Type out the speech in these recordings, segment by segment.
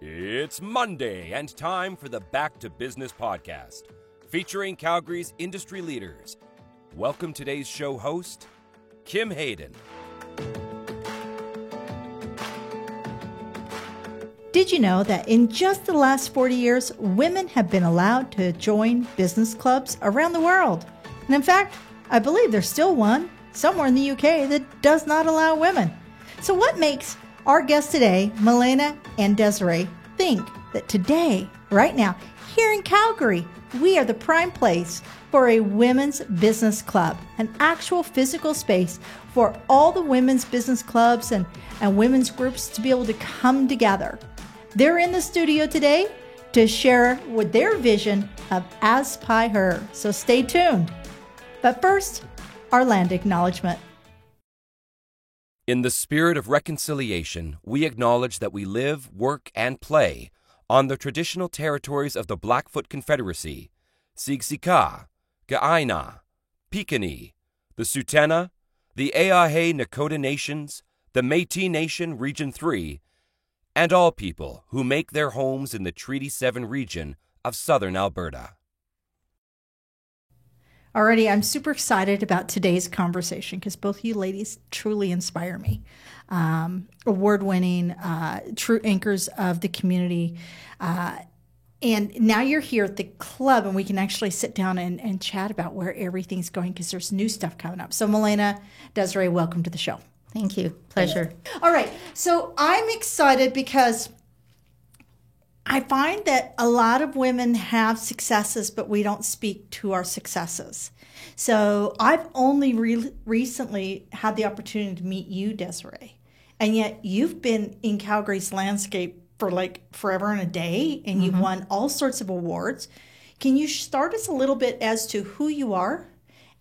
It's Monday and time for the Back to Business podcast, featuring Calgary's industry leaders. Welcome today's show host, Kim Hayden. Did you know that in just the last 40 years, women have been allowed to join business clubs around the world? And in fact, I believe there's still one somewhere in the UK that does not allow women. So what makes our guests today, Milena and Desiree, think that today, right now, here in Calgary, we are the prime place for a women's business club, an actual physical space for all the women's business clubs and women's groups to be able to come together. They're in the studio today to share with their vision of Aspire Her. So stay tuned. But first, our land acknowledgement. In the spirit of reconciliation, we acknowledge that we live, work, and play on the traditional territories of the Blackfoot Confederacy, Siksika, Kainai, Piikani, the Tsuut'ina, the Eyahe Nakota Nations, the Métis Nation Region 3, and all people who make their homes in the Treaty 7 region of southern Alberta. Already, I'm super excited about today's conversation because both you ladies truly inspire me. Award-winning, true anchors of the community. And now you're here at the club and we can actually sit down and chat about where everything's going because there's new stuff coming up. So Milena, Desiree, welcome to the show. Thank you. Pleasure. All right. So I'm excited because I find that a lot of women have successes, but we don't speak to our successes. So I've only recently had the opportunity to meet you, Desiree, and yet you've been in Calgary's landscape for like forever and a day, and you've won all sorts of awards. Can you start us a little bit as to who you are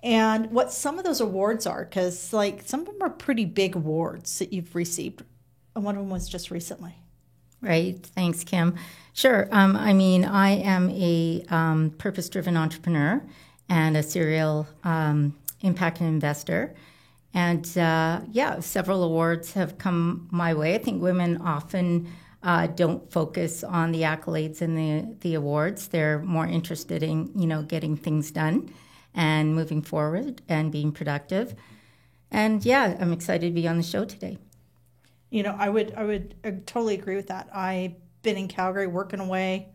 and what some of those awards are? Because like some of them are pretty big awards that you've received, and one of them was just recently. Right. Thanks, Kim. Sure. I am a purpose-driven entrepreneur and a serial impact investor. And several awards have come my way. I think women often don't focus on the accolades and the awards. They're more interested in, getting things done and moving forward and being productive. And I'm excited to be on the show today. I would totally agree with that. I've been in Calgary working away.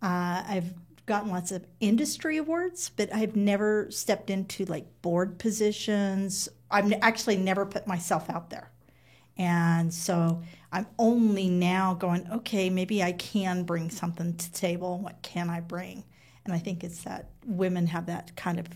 I've gotten lots of industry awards, but I've never stepped into like board positions. I've actually never put myself out there. And so I'm only now going, okay, maybe I can bring something to the table. What can I bring? And I think it's that women have that kind of,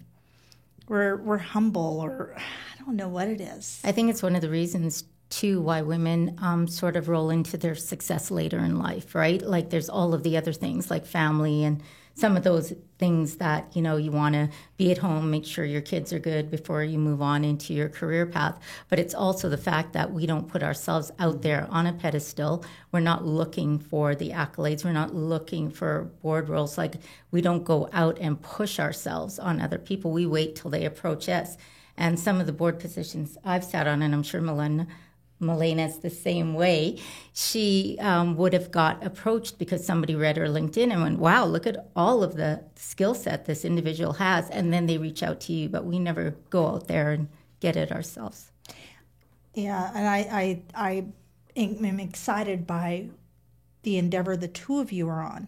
we're humble, or I don't know what it is. I think it's one of the reasons too why women sort of roll into their success later in life, right? Like there's all of the other things like family and some of those things that, you want to be at home, make sure your kids are good before you move on into your career path. But it's also the fact that we don't put ourselves out there on a pedestal. We're not looking for the accolades. We're not looking for board roles. Like we don't go out and push ourselves on other people. We wait till they approach us. And some of the board positions I've sat on, and I'm sure Milena's the same way, she would have got approached because somebody read her LinkedIn and went, wow, look at all of the skill set this individual has. And then they reach out to you, but we never go out there and get it ourselves. Yeah, and I am excited by the endeavor the two of you are on.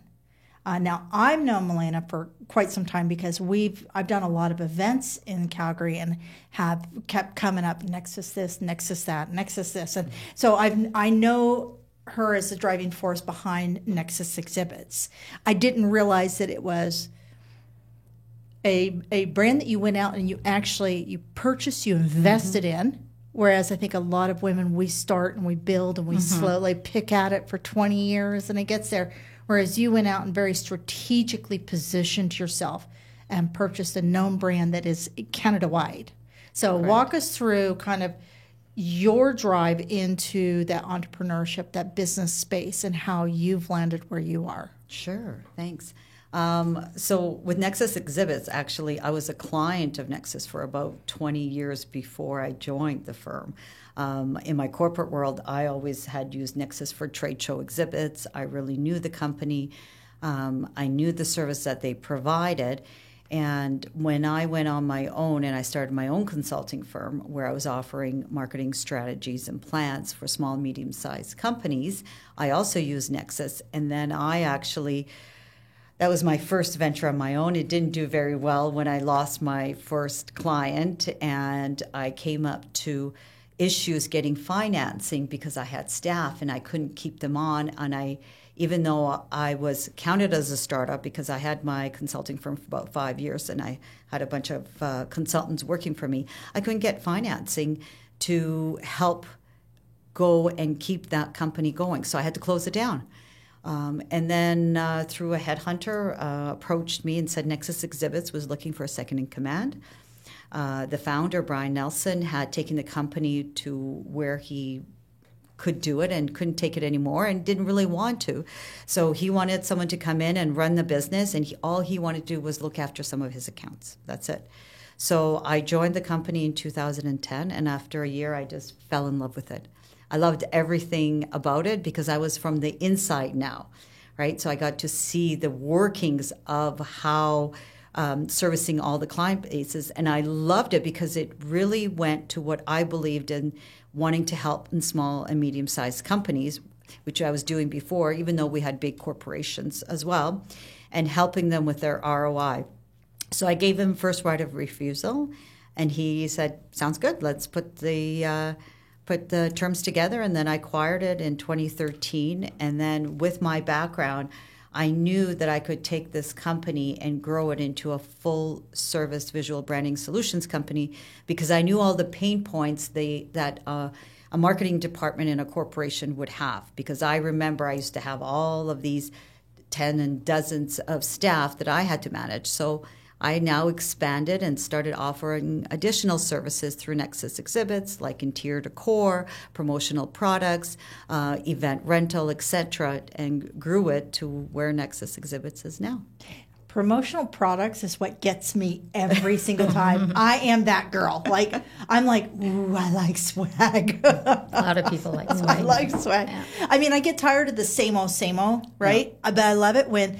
Now, I've known Milena for quite some time because I've done a lot of events in Calgary and have kept coming up, Nexus this, Nexus that, Nexus this. And so I know her as the driving force behind Nexus exhibits. I didn't realize that it was a brand that you went out and you purchased, you invested in. Whereas I think a lot of women, we start and we build and we slowly pick at it for 20 years and it gets there. Whereas you went out and very strategically positioned yourself and purchased a known brand that is Canada-wide. So walk us through kind of your drive into that entrepreneurship, that business space, and how you've landed where you are. Sure, thanks. So with Nexus Exhibits, actually, I was a client of Nexus for about 20 years before I joined the firm. In my corporate world, I always had used Nexus for trade show exhibits. I really knew the company. I knew the service that they provided. And when I went on my own and I started my own consulting firm where I was offering marketing strategies and plans for small, medium-sized companies, I also used Nexus. And then that was my first venture on my own. It didn't do very well when I lost my first client, and I came up to issues getting financing because I had staff and I couldn't keep them on. And even though I was counted as a startup because I had my consulting firm for about 5 years and I had a bunch of consultants working for me, I couldn't get financing to help go and keep that company going. So I had to close it down. And then through a headhunter approached me and said Nexus Exhibits was looking for a second in command. The founder, Brian Nelson, had taken the company to where he could do it and couldn't take it anymore and didn't really want to. So he wanted someone to come in and run the business, and all he wanted to do was look after some of his accounts. That's it. So I joined the company in 2010, and after a year, I just fell in love with it. I loved everything about it because I was from the inside now, right? So I got to see the workings of how servicing all the client bases, and I loved it because it really went to what I believed in, wanting to help in small and medium-sized companies, which I was doing before, even though we had big corporations as well, and helping them with their ROI. So I gave him first right of refusal, and he said, sounds good, let's put the terms together, and then I acquired it in 2013. And then with my background, I knew that I could take this company and grow it into a full-service visual branding solutions company because I knew all the pain points that a marketing department in a corporation would have. Because I remember I used to have all of these 10 and dozens of staff that I had to manage. So I now expanded and started offering additional services through Nexus Exhibits, like interior decor, promotional products, event rental, etc., and grew it to where Nexus Exhibits is now. Promotional products is what gets me every single time. I am that girl. I'm like, ooh, I like swag. A lot of people like swag. I like swag. Yeah. I mean, I get tired of the same old, right? Yeah. But I love it when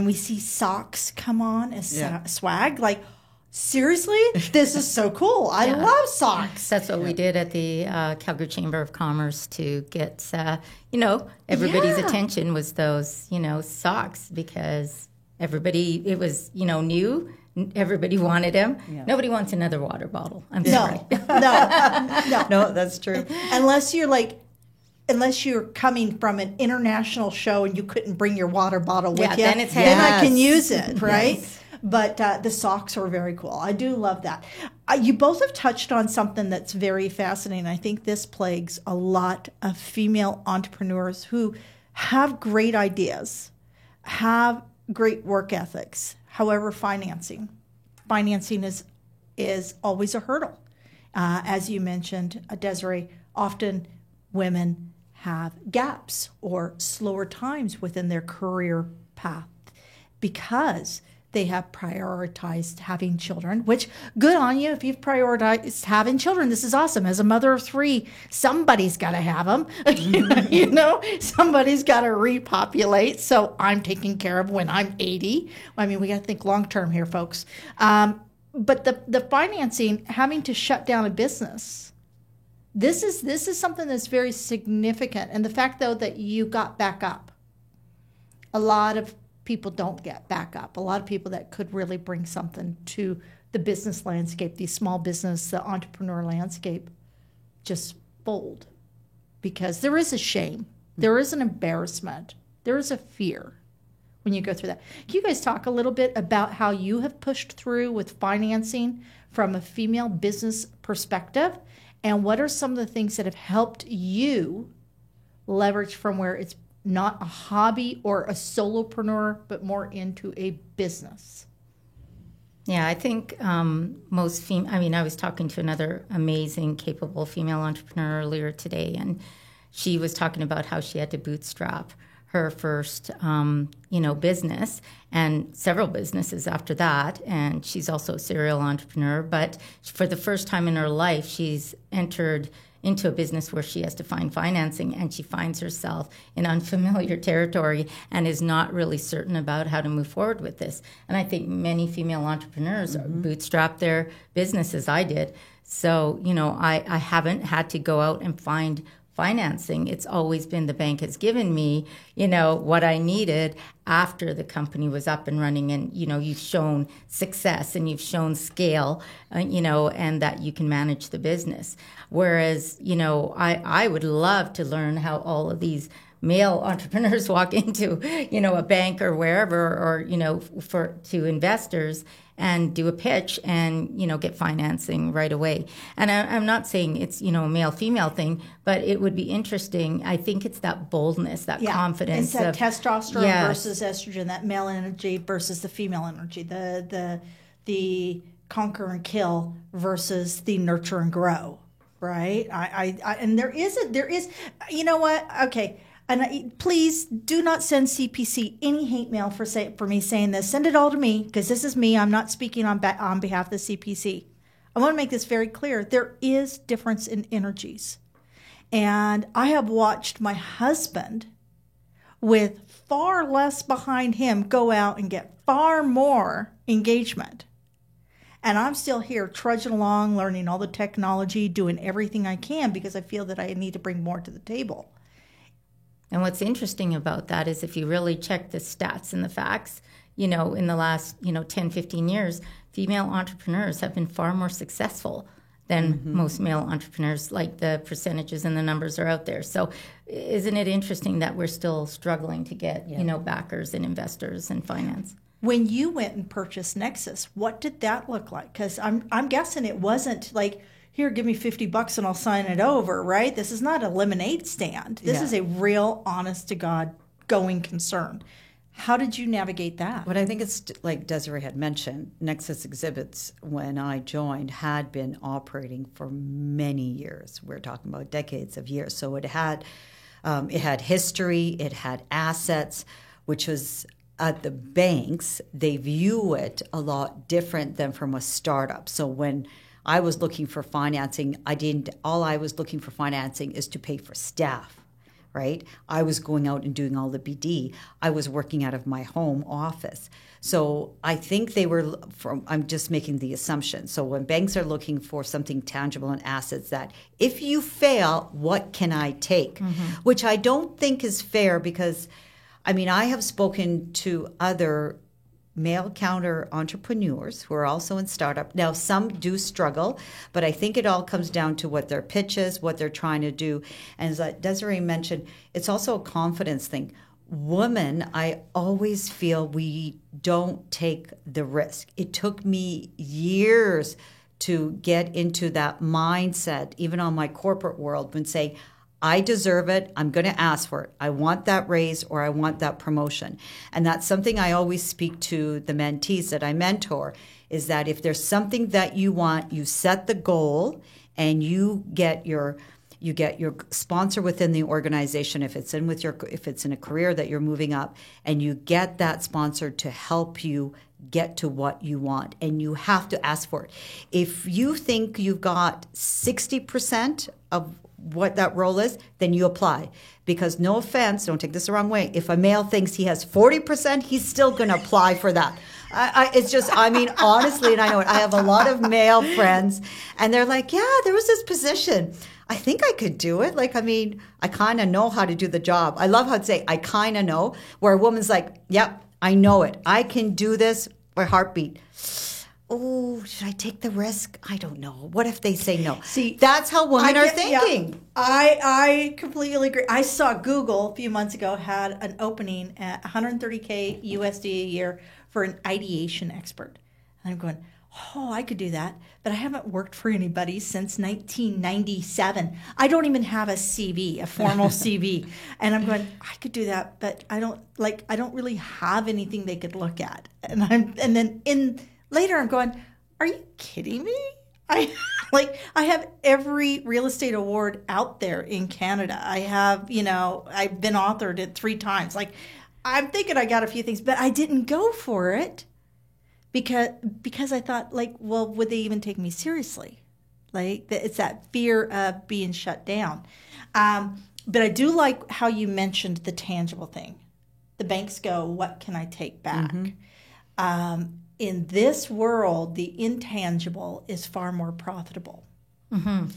we see socks come on as swag. Like, seriously? This is so cool. I love socks. That's what we did at the Calgary Chamber of Commerce to get, everybody's attention was those, socks because everybody, it was, new. Everybody wanted them. Yeah. Nobody wants another water bottle. I'm sorry. No, that's true. Unless you're coming from an international show and you couldn't bring your water bottle with you, then I can use it, right? Yes. But the socks are very cool. I do love that. You both have touched on something that's very fascinating. I think this plagues a lot of female entrepreneurs who have great ideas, have great work ethics. However, financing is always a hurdle. As you mentioned, Desiree, often women have gaps or slower times within their career path because they have prioritized having children, which good on you if you've prioritized having children. This is awesome. As a mother of 3, somebody's got to have them. Somebody's got to repopulate. So I'm taken care of when I'm 80. I mean, we got to think long term here, folks. But the financing, having to shut down a business, this is something that's very significant. And the fact, though, that you got back up, a lot of people don't get back up. A lot of people that could really bring something to the business landscape, the small business, the entrepreneur landscape, just fold. Because there is a shame. There is an embarrassment. There is a fear when you go through that. Can you guys talk a little bit about how you have pushed through with financing from a female business perspective? And what are some of the things that have helped you leverage from where it's not a hobby or a solopreneur, but more into a business? Yeah, I think I was talking to another amazing, capable female entrepreneur earlier today, and she was talking about how she had to bootstrap her first, business and several businesses after that. And she's also a serial entrepreneur, but for the first time in her life, she's entered into a business where she has to find financing, and she finds herself in unfamiliar territory and is not really certain about how to move forward with this. And I think many female entrepreneurs bootstrap their business as I did. So, I haven't had to go out and find financing. It's always been the bank has given me, what I needed after the company was up and running. And, you've shown success and you've shown scale, and that you can manage the business. Whereas, I would love to learn how all of these male entrepreneurs walk into, a bank or wherever, or, to investors and do a pitch and, get financing right away. And I'm not saying it's, a male-female thing, but it would be interesting. I think it's that boldness, that confidence. It's that testosterone versus estrogen, that male energy versus the female energy, the conquer and kill versus the nurture and grow, right? And there is, you know what? Okay. And please do not send CPC any hate mail for me saying this. Send it all to me, because this is me. I'm not speaking on behalf of the CPC. I want to make this very clear. There is difference in energies. And I have watched my husband, with far less behind him, go out and get far more engagement. And I'm still here trudging along, learning all the technology, doing everything I can, because I feel that I need to bring more to the table. And what's interesting about that is if you really check the stats and the facts, in the last, 10, 15 years, female entrepreneurs have been far more successful than most male entrepreneurs. Like, the percentages and the numbers are out there. So isn't it interesting that we're still struggling to get, backers and investors and finance? When you went and purchased Nexus, what did that look like? Because I'm guessing it wasn't like, here, give me $50 and I'll sign it over, right? This is not a lemonade stand. This is a real, honest to God, going concern. How did you navigate that? But I think it's like Desiree had mentioned, Nexus Exhibits, when I joined, had been operating for many years. We're talking about decades of years. So it had history, it had assets, which was at the banks, they view it a lot different than from a startup. So when I was looking for financing, all I was looking for financing is to pay for staff, right? I was going out and doing all the BD. I was working out of my home office. So I think I'm just making the assumption. So when banks are looking for something tangible and assets, that if you fail, what can I take? Which I don't think is fair, because, I have spoken to other male counter entrepreneurs who are also in startup. Now, some do struggle, but I think it all comes down to what their pitch is, what they're trying to do. And as Desiree mentioned, it's also a confidence thing. Women, I always feel we don't take the risk. It took me years to get into that mindset, even on my corporate world, when say, I deserve it. I'm going to ask for it. I want that raise, or I want that promotion. And that's something I always speak to the mentees that I mentor, is that if there's something that you want, you set the goal and you get your sponsor within the organization, if it's in a career that you're moving up, and you get that sponsor to help you get to what you want, and you have to ask for it. If you think you've got 60% of what that role is, then you apply. Because, no offense, don't take this the wrong way, if a male thinks he has 40%, he's still going to apply for that. It's just, honestly, and I know it, I have a lot of male friends, and they're like, yeah, there was this position. I think I could do it. I kind of know how to do the job. I love how to say, I kind of know, where a woman's like, yep, I know it. I can do this by heartbeat. Oh, should I take the risk? I don't know. What if they say no? See, that's how women are thinking. Yeah, I completely agree. I saw Google a few months ago had an opening at $130K USD a year for an ideation expert. And I'm going, oh, I could do that. But I haven't worked for anybody since 1997. I don't even have a CV, a formal CV. And I'm going, I could do that, but I don't really have anything they could look at. Later, I'm going, are you kidding me? I have every real estate award out there in Canada. I have, I've been authored it 3 times. I'm thinking I got a few things, but I didn't go for it because I thought, well, would they even take me seriously? Like it's that fear of being shut down. But I do like how you mentioned the tangible thing. The banks go, what can I take back? In this world, the intangible is far more profitable.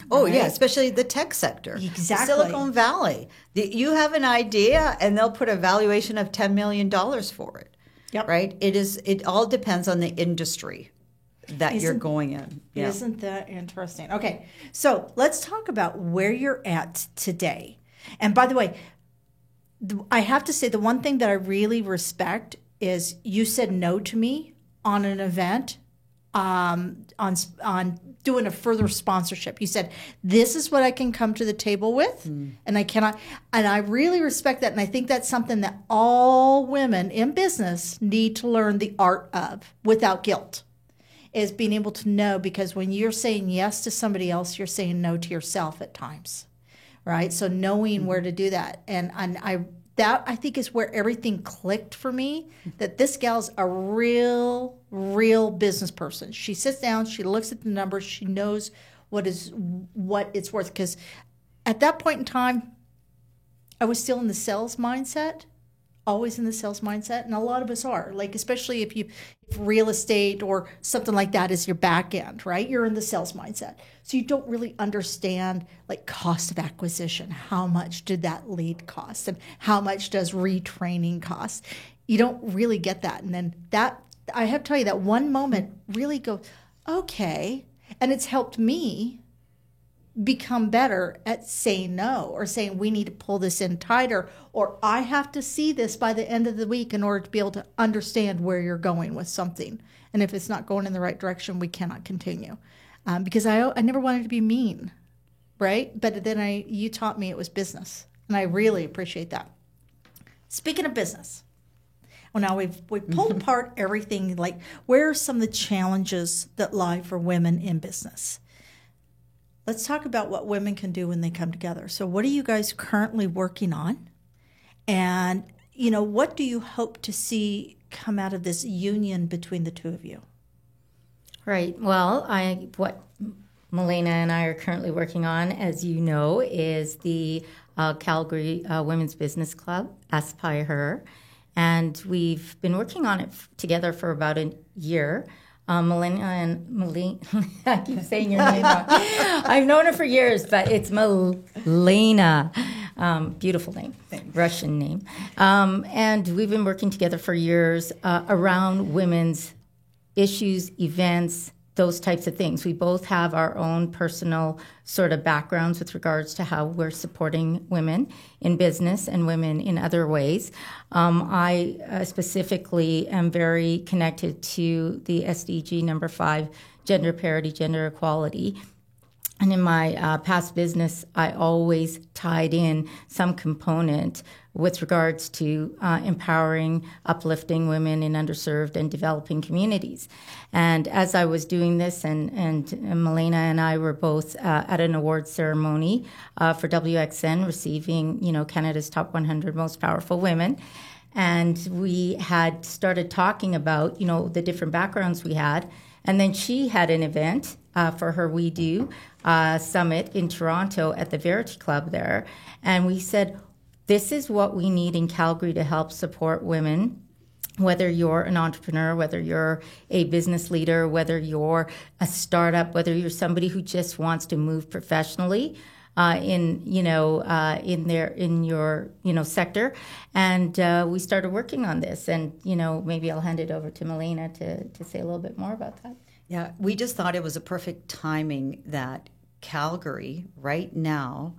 Oh, yeah, especially the tech sector. Exactly. Silicon Valley. You have an idea, and they'll put a valuation of $10 million for it. Yep. Right? It all depends on the industry that you're going in. Yeah. Isn't that interesting? Okay, so let's talk about where you're at today. And by the way, I have to say the one thing that I really respect is you said no to me on an event on doing a further sponsorship. You said, this is what I can come to the table with, and I cannot. And I really respect that. And I think that's something that all women in business need to learn the art of without guilt, is being able to know, because when you're saying yes to somebody else, you're saying no to yourself at times, right? So knowing where to do that. And I think is where everything clicked for me, that this gal's a real business person. She sits down, she looks at the numbers, she knows what it's worth. Because at that point in time, I was still in the sales mindset, always in the sales mindset. And a lot of us are, like, especially if real estate or something like that is your back end, right? You're in the sales mindset. So you don't really understand like cost of acquisition. How much did that lead cost? And how much does retraining cost? You don't really get that. And then I have to tell you, that one moment really goes, okay. And it's helped me become better at saying no, or saying we need to pull this in tighter, or I have to see this by the end of the week in order to be able to understand where you're going with something. And if it's not going in the right direction, we cannot continue. Because I never wanted to be mean, right? But then you taught me it was business, and I really appreciate that. Speaking of business, well, now we've pulled apart everything. Like, where are some of the challenges that lie for women in business? Let's talk about what women can do when they come together. So what are you guys currently working on? And, what do you hope to see come out of this union between the two of you? Right. Well, what Milena and I are currently working on, as you know, is the Calgary Women's Business Club, Aspire Her. And we've been working on it together for about a year. Milena, I keep saying your name wrong. I've known her for years, but it's Milena. Beautiful name, thanks. Russian name. And we've been working together for years around women's issues, events, those types of things. We both have our own personal sort of backgrounds with regards to how we're supporting women in business and women in other ways. I specifically am very connected to the SDG number 5, gender parity, gender equality. And in my past business, I always tied in some component with regards to empowering, uplifting women in underserved and developing communities. And as I was doing this, and Milena and I were both at an awards ceremony for WXN, receiving, Canada's top 100 most powerful women. And we had started talking about, the different backgrounds we had. And then she had an event for her We Do summit in Toronto at the Verity Club there. And we said, this is what we need in Calgary to help support women, whether you're an entrepreneur, whether you're a business leader, whether you're a startup, whether you're somebody who just wants to move professionally in your sector. And we started working on this. And, maybe I'll hand it over to Milena to say a little bit more about that. Yeah, we just thought it was a perfect timing that Calgary right now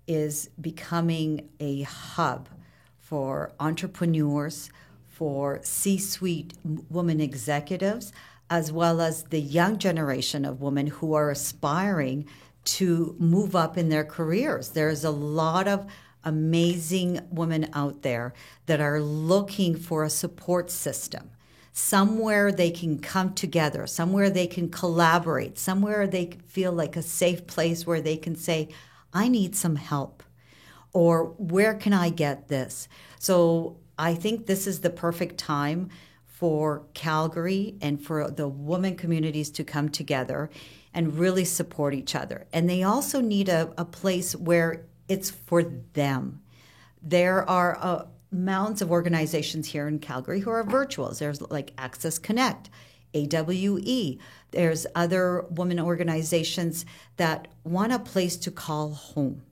is becoming a hub for entrepreneurs, for C-suite women executives, as well as the young generation of women who are aspiring to move up in their careers. There's a lot of amazing women out there that are looking for a support system, somewhere they can come together, somewhere they can collaborate, somewhere they feel like a safe place where they can say, I need some help, or where can I get this? So I think this is the perfect time for Calgary and for the women communities to come together and really support each other. And they also need a place where it's for them. There are mounds of organizations here in Calgary who are virtuals. There's like Access Connect, AWE. There's other women organizations that want a place to call home.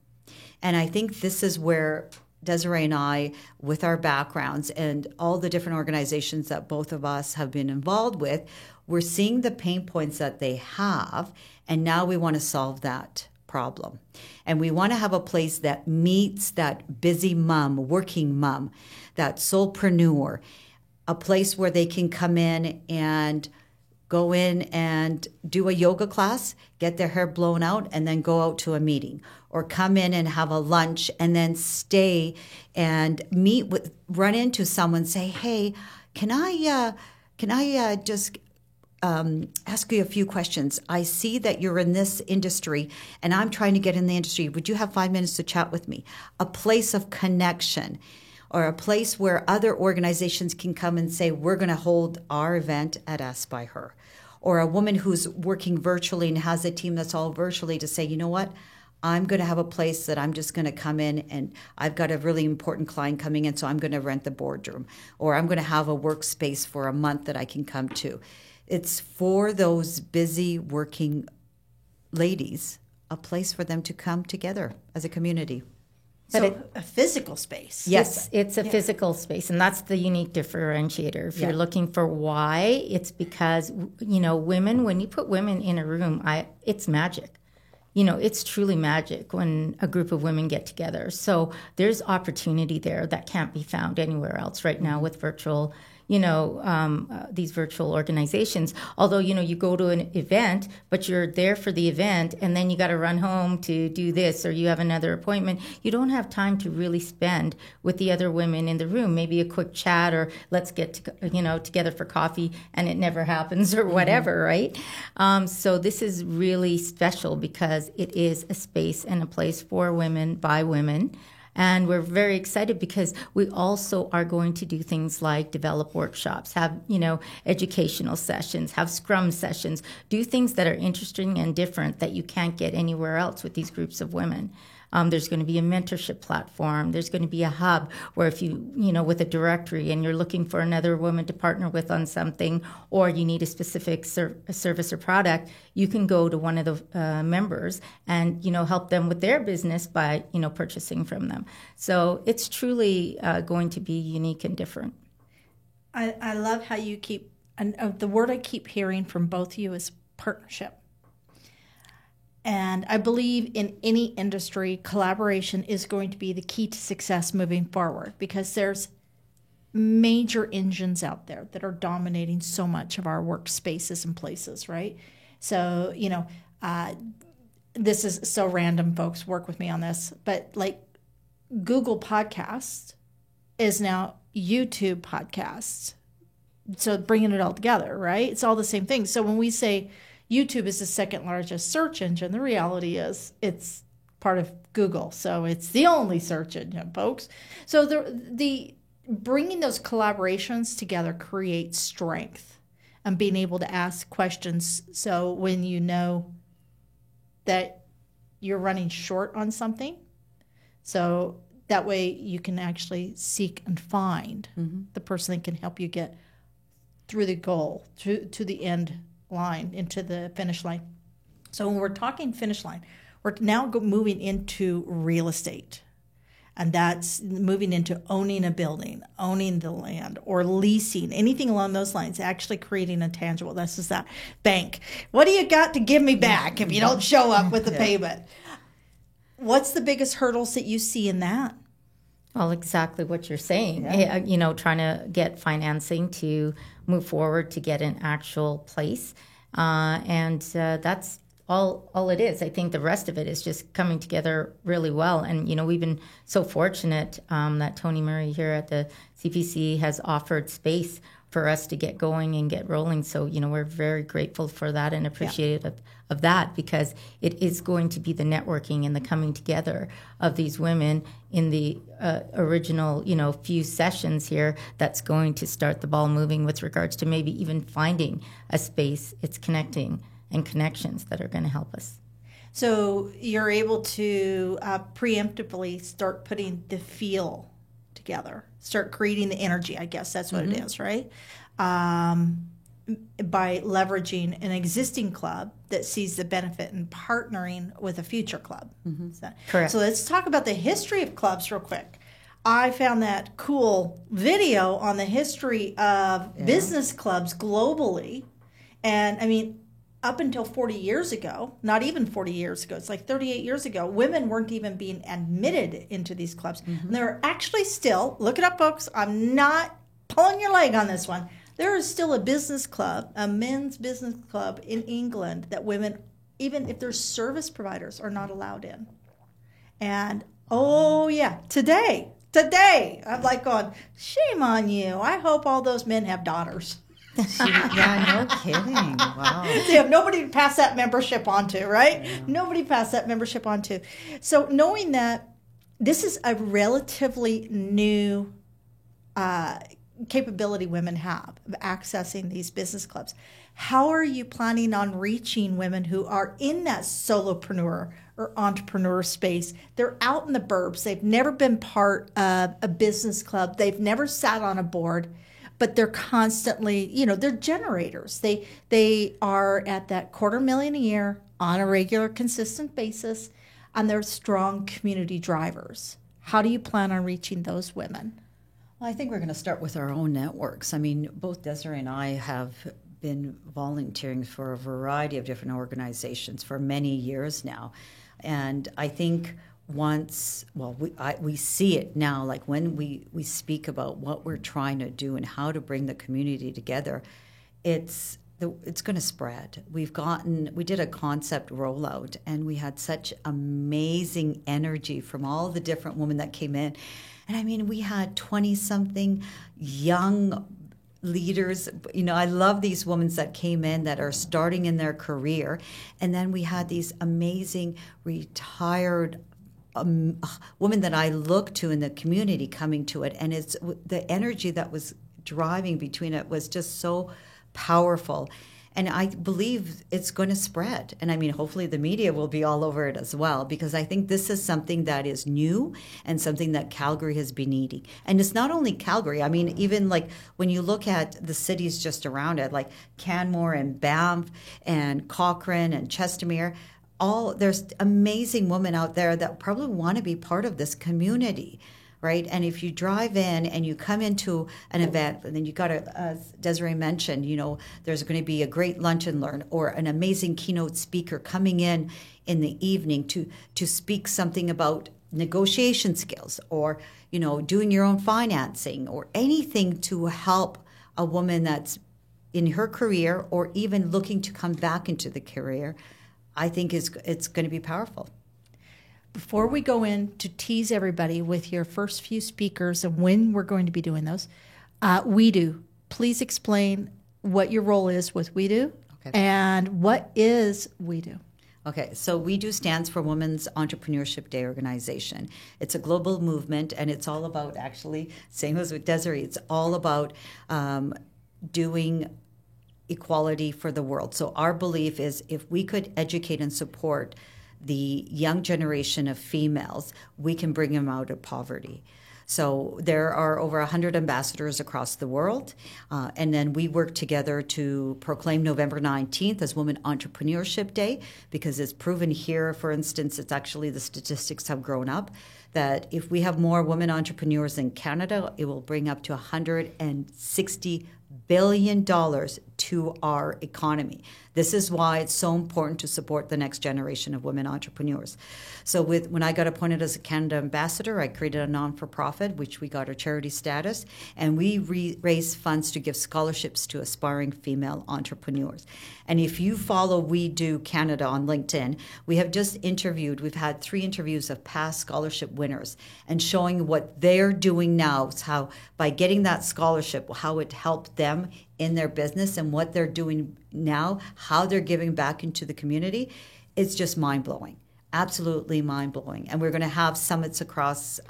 And I think this is where Desiree and I, with our backgrounds and all the different organizations that both of us have been involved with, we're seeing the pain points that they have, and now we want to solve that problem. And we want to have a place that meets that busy mom, working mom, that soulpreneur, a place where they can come in and go in and do a yoga class, get their hair blown out, and then go out to a meeting. Or come in and have a lunch and then stay and run into someone, say, hey, can I just ask you a few questions? I see that you're in this industry and I'm trying to get in the industry. Would you have 5 minutes to chat with me? A place of connection, or a place where other organizations can come and say, we're going to hold our event at Ask by Her. Or a woman who's working virtually and has a team that's all virtually to say, you know what? I'm going to have a place that I'm just going to come in, and I've got a really important client coming in, so I'm going to rent the boardroom. Or I'm going to have a workspace for a month that I can come to. It's for those busy working ladies, a place for them to come together as a community. So a physical space. Yes. It's a physical space, and that's the unique differentiator. If you're looking for why, it's because, women, when you put women in a room, it's magic. It's truly magic when a group of women get together. So there's opportunity there that can't be found anywhere else right now with virtual, these virtual organizations. Although, you go to an event, but you're there for the event, and then you got to run home to do this, or you have another appointment. You don't have time to really spend with the other women in the room. Maybe a quick chat, or let's get together for coffee, and it never happens, or whatever, right? So this is really special because it is a space and a place for women by women. And we're very excited because we also are going to do things like develop workshops, have, educational sessions, have scrum sessions, do things that are interesting and different that you can't get anywhere else with these groups of women. There's going to be a mentorship platform. There's going to be a hub where if you, with a directory and you're looking for another woman to partner with on something, or you need a specific service or product, you can go to one of the members and, help them with their business by, purchasing from them. So it's truly going to be unique and different. I love how you keep, and the word I keep hearing from both of you is partnership. And I believe in any industry, collaboration is going to be the key to success moving forward, because there's major engines out there that are dominating so much of our workspaces and places, right? So, this is so random, folks, work with me on this, but like Google Podcasts is now YouTube Podcasts. So bringing it all together, right? It's all the same thing. So when we say YouTube is the second largest search engine, the reality is it's part of Google. So it's the only search engine, folks. So the bringing those collaborations together creates strength and being able to ask questions. So when you know that you're running short on something, so that way you can actually seek and find the person that can help you get through the goal, to the end line, into the finish line. So when we're talking finish line, we're now moving into real estate. And that's moving into owning a building, owning the land, or leasing, anything along those lines, actually creating a tangible. This is that bank. What do you got to give me back if you don't show up with the payment? What's the biggest hurdles that you see in that? Well, exactly what you're saying. Yeah. Trying to get financing to move forward to get an actual place. And that's all it is. I think the rest of it is just coming together really well. And, we've been so fortunate that Tony Murray here at the CPC has offered space for us to get going and get rolling. So, we're very grateful for that and appreciative of that, because it is going to be the networking and the coming together of these women in the original, few sessions here that's going to start the ball moving with regards to maybe even finding a space. It's connecting and connections that are going to help us. So you're able to preemptively start putting the feel together, start creating the energy, I guess that's what it is, right? By leveraging an existing club that sees the benefit in partnering with a future club. Correct. So let's talk about the history of clubs real quick. I found that cool video on the history of business clubs globally. And I mean, up until 40 years ago, not even 40 years ago, it's like 38 years ago, women weren't even being admitted into these clubs. And there are actually still, look it up, folks, I'm not pulling your leg on this one. There is still a business club, a men's business club in England that women, even if they're service providers, are not allowed in. And oh yeah, today, I'm like going, shame on you. I hope all those men have daughters. Yeah, no kidding. Wow. They have nobody to pass that membership on to, right? Yeah. Nobody passed that membership on to. So knowing that this is a relatively new capability women have of accessing these business clubs, how are you planning on reaching women who are in that solopreneur or entrepreneur space? They're out in the burbs. They've never been part of a business club. They've never sat on a board, but they're constantly, they're generators. They are at that $250,000 a year on a regular, consistent basis, and they're strong community drivers. How do you plan on reaching those women? Well, I think we're going to start with our own networks. I mean, both Desiree and I have been volunteering for a variety of different organizations for many years now. And I think we see it now, like when we speak about what we're trying to do and how to bring the community together, it's going to spread. We did a concept rollout, and we had such amazing energy from all the different women that came in. And I mean, we had 20-something young leaders. I love these women that came in that are starting in their career. And then we had these amazing retired women that I look to in the community coming to it. And it's the energy that was driving between it was just so powerful. And I believe it's going to spread. And I mean, hopefully the media will be all over it as well, because I think this is something that is new and something that Calgary has been needing. And it's not only Calgary. I mean, even like when you look at the cities just around it, like Canmore and Banff and Cochrane and Chestermere, there's amazing women out there that probably want to be part of this community. Right. And if you drive in and you come into an event, and then you got to, as Desiree mentioned, there's going to be a great lunch and learn or an amazing keynote speaker coming in the evening to speak something about negotiation skills or, doing your own financing or anything to help a woman that's in her career or even looking to come back into the career, I think it's going to be powerful. Before we go in to tease everybody with your first few speakers and when we're going to be doing those, WeDo, please explain what your role is with WeDo and what is WeDo. Okay, so WeDo stands for Women's Entrepreneurship Day Organization. It's a global movement, and it's all about, actually, same as with Desiree, it's all about doing equality for the world. So our belief is if we could educate and support the young generation of females, we can bring them out of poverty. So there are over 100 ambassadors across the world. And then we work together to proclaim November 19th as Women Entrepreneurship Day, because it's proven here, for instance, it's actually the statistics have grown up, that if we have more women entrepreneurs in Canada, it will bring up to $160 billion to our economy. This is why it's so important to support the next generation of women entrepreneurs. So when I got appointed as a Canada ambassador, I created a non-for-profit, which we got our charity status, and we raise funds to give scholarships to aspiring female entrepreneurs. And if you follow WeDo Canada on LinkedIn, we've had 3 interviews of past scholarship winners and showing what they're doing now, how by getting that scholarship, how it helped them in their business and what they're doing now, how they're giving back into the community. It's just mind-blowing, absolutely mind-blowing. And we're going to have summits across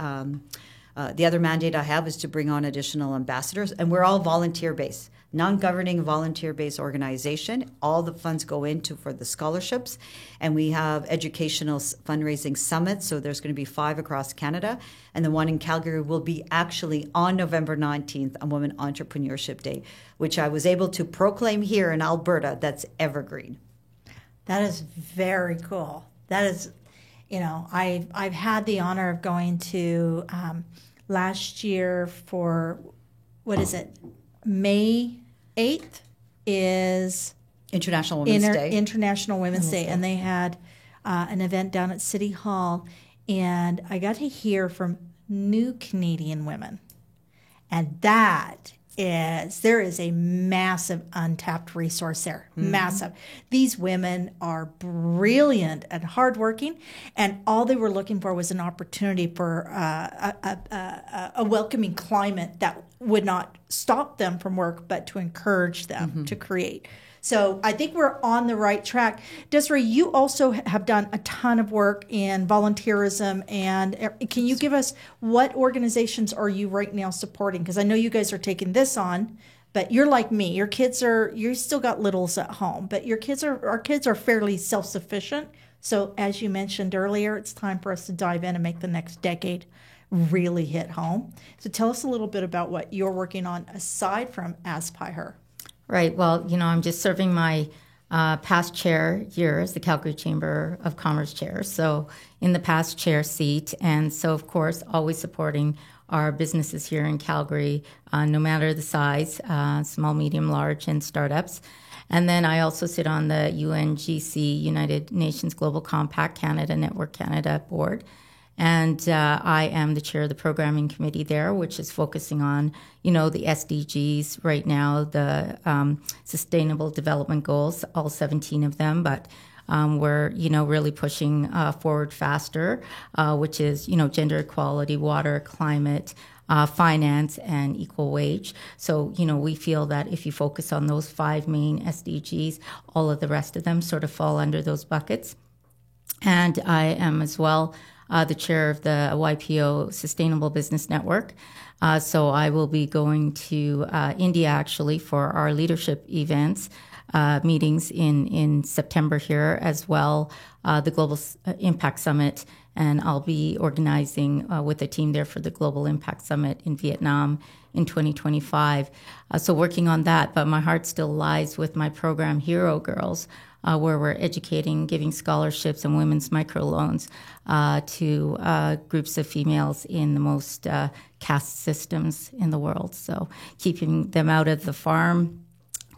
The other mandate I have is to bring on additional ambassadors, and we're all volunteer-based, non-governing volunteer-based organization. All the funds go into for the scholarships, and we have educational fundraising summits. So there's going to be 5 across Canada, and the one in Calgary will be actually on November 19th, on Women Entrepreneurship Day, which I was able to proclaim here in Alberta. That's evergreen. That is very cool. That is, I've had the honor of going to last year for, what is it? May 8th is International Women's Day. International Women's Day. And they had an event down at City Hall, and I got to hear from new Canadian women. And there is a massive untapped resource there. Mm-hmm. Massive. These women are brilliant and hardworking, and all they were looking for was an opportunity for a welcoming climate that would not stop them from work, but to encourage them to create. So I think we're on the right track. Desiree, you also have done a ton of work in volunteerism, and can you give us what organizations are you right now supporting? Because I know you guys are taking this on, but you're like me. You still got littles at home, but our kids are fairly self-sufficient. So as you mentioned earlier, it's time for us to dive in and make the next decade really hit home. So tell us a little bit about what you're working on aside from Aspire. Right. Well, I'm just serving my past chair year as the Calgary Chamber of Commerce chair. So in the past chair seat. And so, of course, always supporting our businesses here in Calgary, no matter the size, small, medium, large, and startups. And then I also sit on the UNGC, United Nations Global Compact Canada Network Canada board. And I am the chair of the programming committee there, which is focusing on, the SDGs right now, the Sustainable Development Goals, all 17 of them. But we're, really pushing forward faster, which is, gender equality, water, climate, finance, and equal wage. So, we feel that if you focus on those 5 main SDGs, all of the rest of them sort of fall under those buckets. And I am as well the chair of the YPO Sustainable Business Network. So I will be going to India actually for our leadership events, meetings in September here as well, the Global Impact Summit. And I'll be organizing with a team there for the Global Impact Summit in Vietnam in 2025. So working on that, but my heart still lies with my program Hero Girls, where we're educating, giving scholarships and women's microloans to groups of females in the most caste systems in the world. So keeping them out of the farm,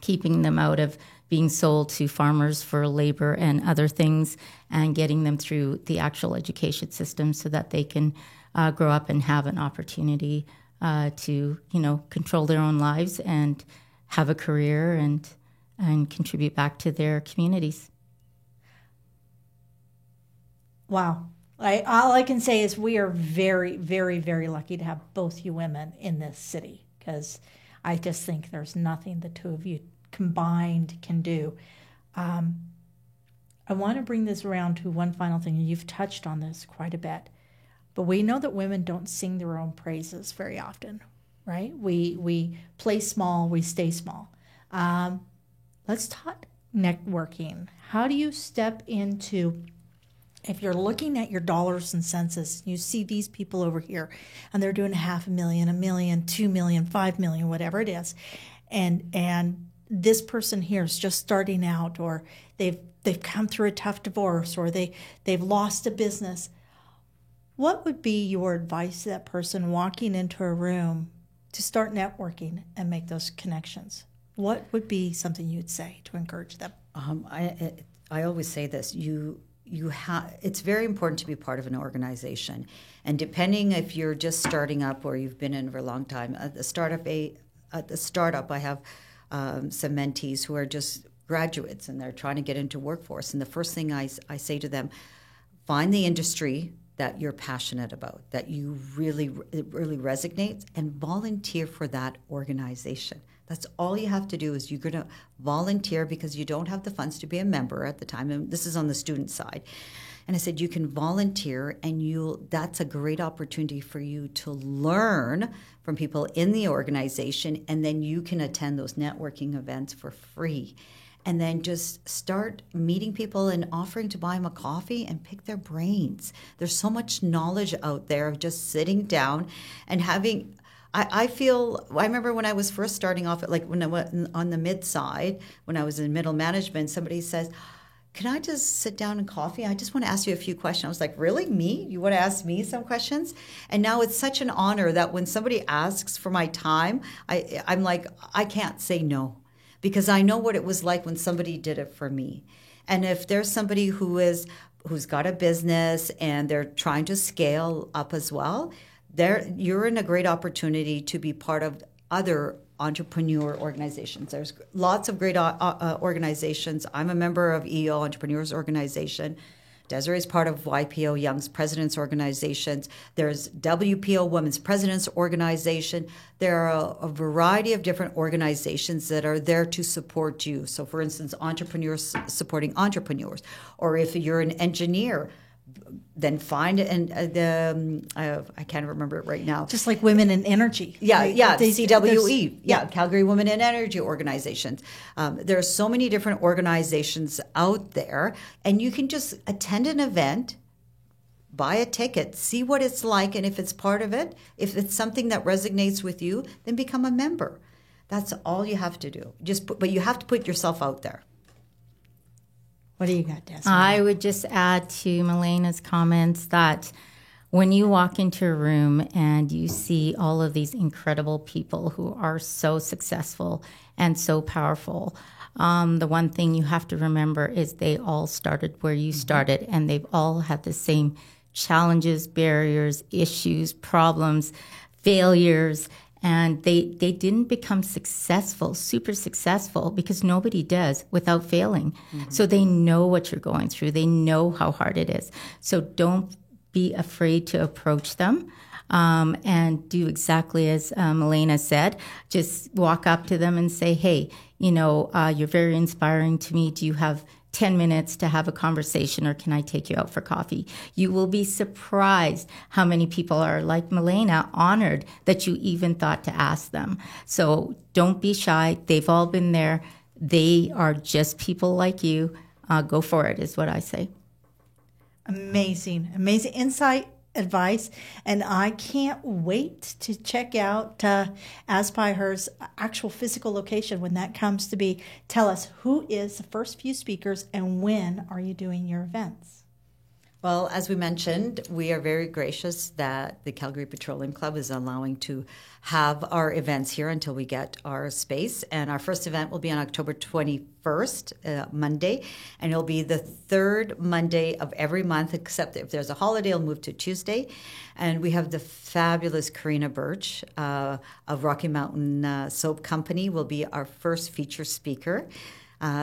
keeping them out of being sold to farmers for labor and other things, and getting them through the actual education system so that they can grow up and have an opportunity to, control their own lives and have a career and contribute back to their communities. Wow. All I can say is we are very, very, very lucky to have both you women in this city, because I just think there's nothing the two of you combined can do. I want to bring this around to one final thing. You've touched on this quite a bit, but we know that women don't sing their own praises very often, right? We play small, we stay small. Let's talk networking. How do you step into, if you're looking at your dollars and cents, you see these people over here and they're doing $500,000, $1 million, $2 million, $5 million, whatever it is. And this person here is just starting out, or they've come through a tough divorce, or they've lost a business. What would be your advice to that person walking into a room to start networking and make those connections? What would be something you'd say to encourage them? I always say this: it's very important to be part of an organization, and depending if you're just starting up or you've been in for a long time. At the startup, I have some mentees who are just graduates and they're trying to get into workforce. And the first thing I say to them: find the industry that you're passionate about, that you really resonates, and volunteer for that organization. That's all you have to do. Is you're going to volunteer because you don't have the funds to be a member at the time. And this is on the student side. And I said, you can volunteer, and that's a great opportunity for you to learn from people in the organization, and then you can attend those networking events for free. And then just start meeting people and offering to buy them a coffee and pick their brains. There's so much knowledge out there of just sitting down and having... I remember when I was first starting off, like when I went on the mid side, when I was in middle management, somebody says, can I just sit down and coffee? I just want to ask you a few questions. I was like, really? Me? You want to ask me some questions? And now it's such an honor that when somebody asks for my time, I'm like, I can't say no, because I know what it was like when somebody did it for me. And if there's somebody who's got a business and they're trying to scale up as well, you're in a great opportunity to be part of other entrepreneur organizations. There's lots of great organizations. I'm a member of EO Entrepreneurs Organization. Desiree is part of YPO Young's President's Organizations. There's WPO Women's President's Organization. There are a variety of different organizations that are there to support you. So, for instance, entrepreneurs supporting entrepreneurs. Or if you're an engineer, then find I can't remember it right now. Just like Women in Energy. Right? CWE. Calgary Women in Energy organizations. There are so many different organizations out there, and you can just attend an event, buy a ticket, see what it's like, and if it's part of it, if it's something that resonates with you, then become a member. That's all you have to do. But you have to put yourself out there. What do you got, Desiree? I would just add to Milena's comments that when you walk into a room and you see all of these incredible people who are so successful and so powerful, the one thing you have to remember is they all started where you started, and they've all had the same challenges, barriers, issues, problems, failures. And they didn't become successful, super successful, because nobody does without failing. Mm-hmm. So they know what you're going through. They know how hard it is. So don't be afraid to approach them, and do exactly as Milena said. Just walk up to them and say, hey, you're very inspiring to me. Do you have 10 minutes to have a conversation, or can I take you out for coffee? You will be surprised how many people are, like Milena, honored that you even thought to ask them. So don't be shy. They've all been there. They are just people like you. Go for it, is what I say. Amazing insight, advice, and I can't wait to check out Aspire actual physical location when that comes to be. Tell us, who is the first few speakers, and when are you doing your events? Well, as we mentioned, we are very gracious that the Calgary Petroleum Club is allowing to have our events here until we get our space. And our first event will be on October 21st, Monday, and it'll be the third Monday of every month, except if there's a holiday, it'll move to Tuesday. And we have the fabulous Karina Birch of Rocky Mountain Soap Company will be our first feature speaker.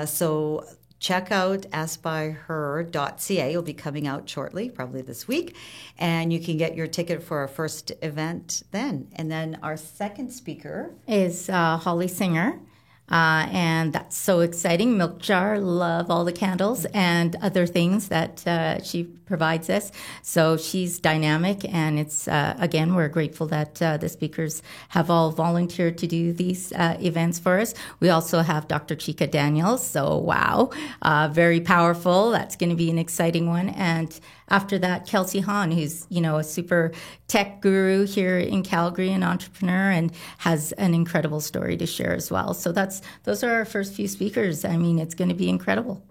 So check out askbyher.ca. It'll be coming out shortly, probably this week. And you can get your ticket for our first event then. And then our second speaker is Holly Singer. And that's so exciting. Milk Jar, love all the candles and other things that she provides us. So she's dynamic, and it's, again, we're grateful that the speakers have all volunteered to do these events for us. We also have Dr. Chica Daniels, so wow, very powerful. That's going to be an exciting one. And after that, Kelsey Hahn, who's, a super tech guru here in Calgary, an entrepreneur, and has an incredible story to share as well. So those are our first few speakers. I mean, it's going to be incredible.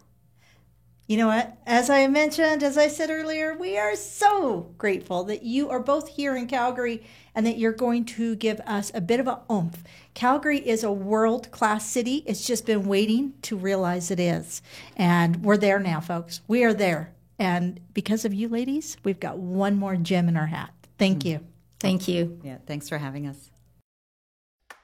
You know what? As I mentioned, as I said earlier, we are so grateful that you are both here in Calgary and that you're going to give us a bit of a oomph. Calgary is a world-class city. It's just been waiting to realize it is. And we're there now, folks. We are there. And because of you ladies, we've got one more gem in our hat. Thank you. Thank you. Yeah, thanks for having us.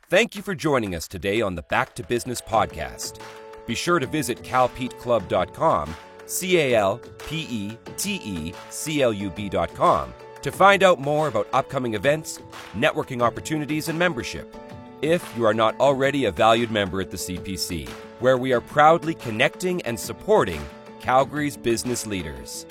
Thank you for joining us today on the Back to Business podcast. Be sure to visit calpeteclub.com, CalPeteclub.com, to find out more about upcoming events, networking opportunities, and membership. If you are not already a valued member at the CPC, where we are proudly connecting and supporting Calgary's business leaders.